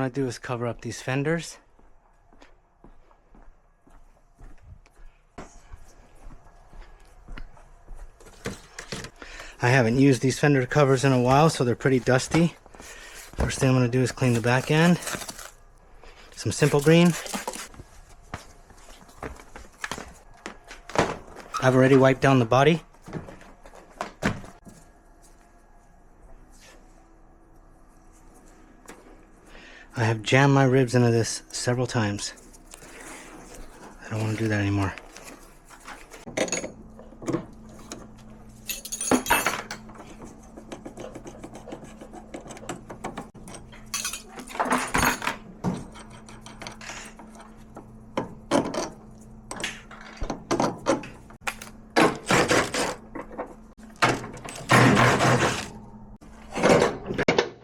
want to do is cover up these fenders. I haven't used these fender covers in a while, so they're pretty dusty. First thing I'm going to do is clean the back end. Some Simple Green. I've already wiped down the body. I have jammed my ribs into this several times. I don't want to do that anymore.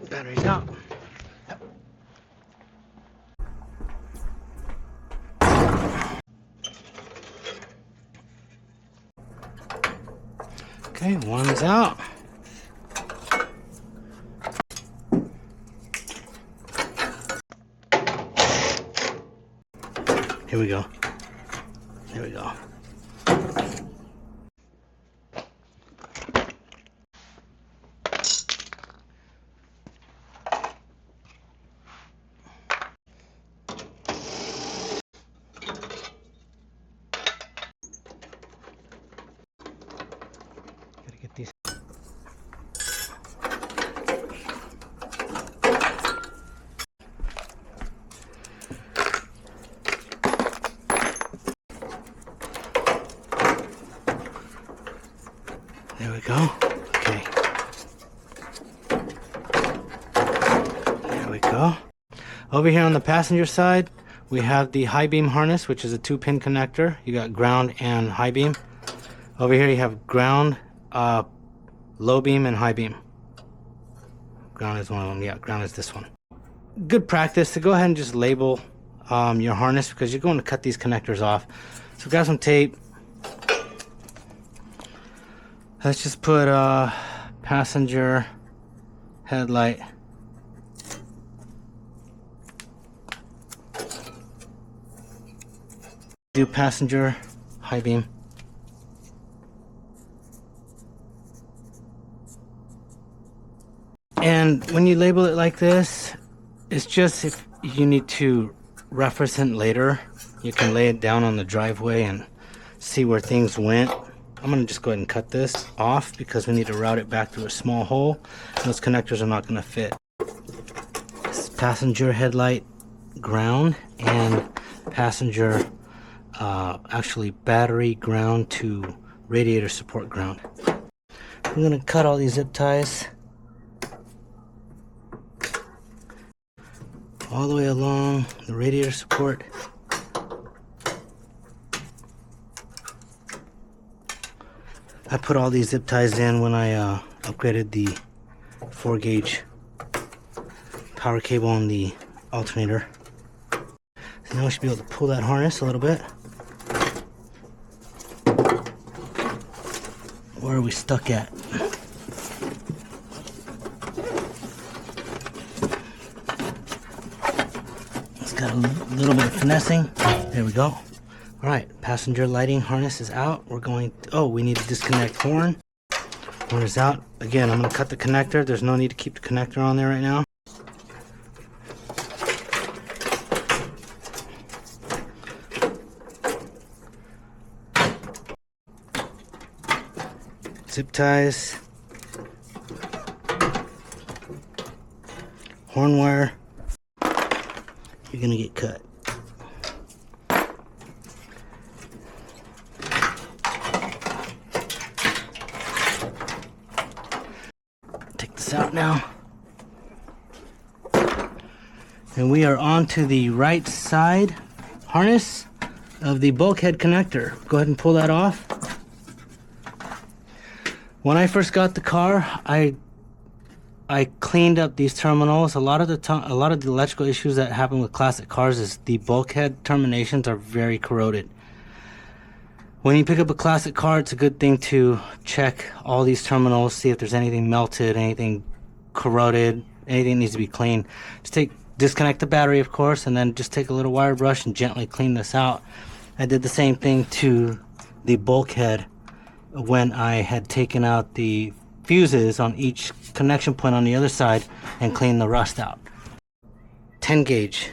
Battery's out. Okay, one's out. Here we go. There we go. Gotta get these. There we go. Okay. There we go. Over here on the passenger side, we have the high beam harness, which is a 2-pin connector. You got ground and high beam. Over here you have ground, low beam, and high beam. Ground is one of them. Yeah, ground is this one. Good practice to go ahead and just label your harness, because you're going to cut these connectors off. So grab some tape. Let's just put passenger headlight. Do passenger high beam. And when you label it like this, it's just if you need to reference it later, you can lay it down on the driveway and see where things went. I'm going to just go ahead and cut this off because we need to route it back through a small hole. Those connectors are not going to fit. This is passenger headlight ground and passenger actually battery ground to radiator support ground. I'm going to cut all these zip ties all the way along the radiator support. I put all these zip ties in when I upgraded the 4-gauge power cable on the alternator. So now we should be able to pull that harness a little bit. Where are we stuck at? It's got a little bit of finessing. There we go. Alright, passenger lighting harness is out. We're going to, oh, we need to disconnect horn. Horn is out. Again, I'm going to cut the connector. There's no need to keep the connector on there right now. Zip ties. Horn wire. You're going to get cut. Out now, and we are on to the right side harness of the bulkhead connector. Go ahead and pull that off. When I first got the car, I cleaned up these terminals. A lot of the electrical issues that happen with classic cars is the bulkhead terminations are very corroded. When you pick up a classic car, it's a good thing to check all these terminals, see if there's anything melted, anything corroded, anything needs to be cleaned. Just take disconnect the battery, of course, and then just take a little wire brush and gently clean this out. I did the same thing to the bulkhead when I had taken out the fuses on each connection point on the other side and cleaned the rust out. 10 gauge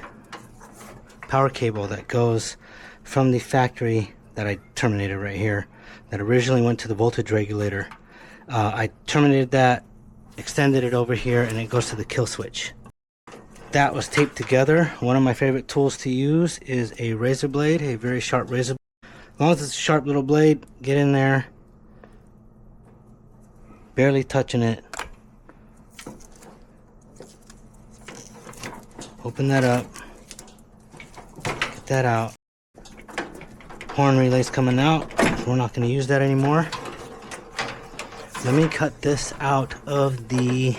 power cable that goes from the factory that I terminated right here, that originally went to the voltage regulator. I terminated that, extended it over here, and it goes to the kill switch. That was taped together. One of my favorite tools to use is a razor blade, a very sharp razor blade. As long as it's a sharp little blade, get in there, barely touching it. Open that up, get that out. Horn relay's coming out. We're not going to use that anymore. Let me cut this out of the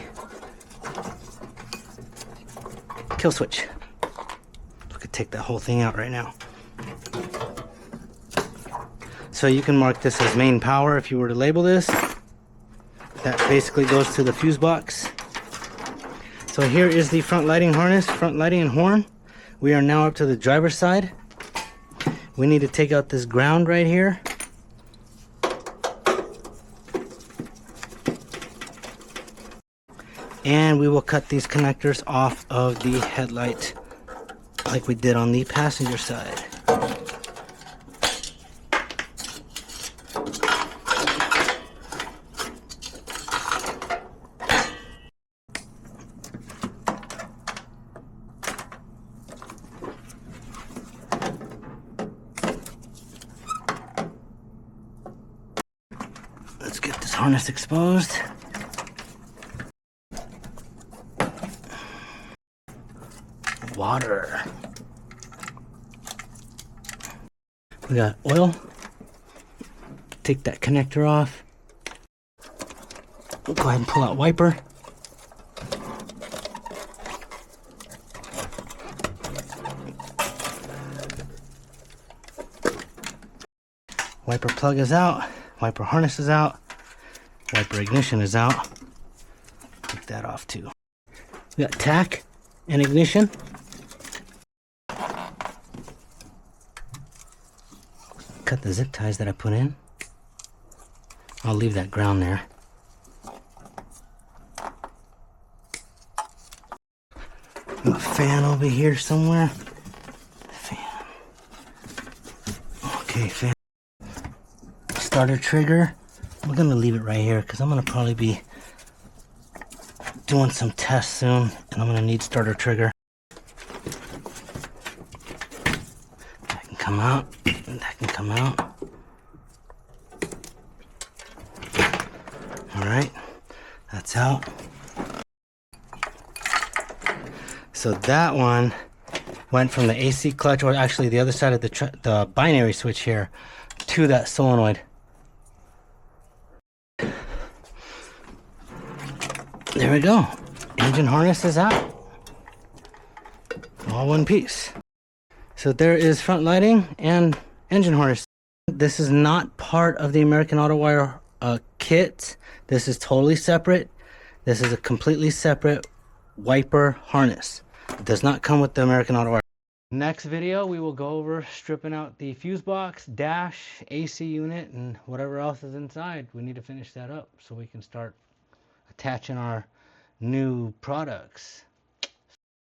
kill switch. I could take that whole thing out right now. So you can mark this as main power if you were to label this. That basically goes to the fuse box. So here is the front lighting harness, front lighting and horn. We are now up to the driver's side. We need to take out this ground right here. And we will cut these connectors off of the headlight like we did on the passenger side. Let's get this harness exposed. Water. We got oil. Take that connector off. We'll go ahead and pull out wiper. Wiper plug is out. Wiper harness is out. Wiper ignition is out. Take that off too. We got tack and ignition. Cut the zip ties that I put in. I'll leave that ground there. A fan over here somewhere. Fan. Okay, fan. Starter trigger. We're gonna leave it right here because I'm gonna probably be doing some tests soon, and I'm gonna need starter trigger. That can come out. That can come out. All right, that's out. So that one went from the AC clutch, or actually the other side of the binary switch here, to that solenoid. There we go. Engine harness is out. All one piece. So there is front lighting and engine harness. This is not part of the American Auto Wire kit. This is totally separate. This is a completely separate wiper harness. It does not come with the American Auto Wire. Next video, we will go over stripping out the fuse box, dash, AC unit, and whatever else is inside. We need to finish that up so we can start attaching our new products.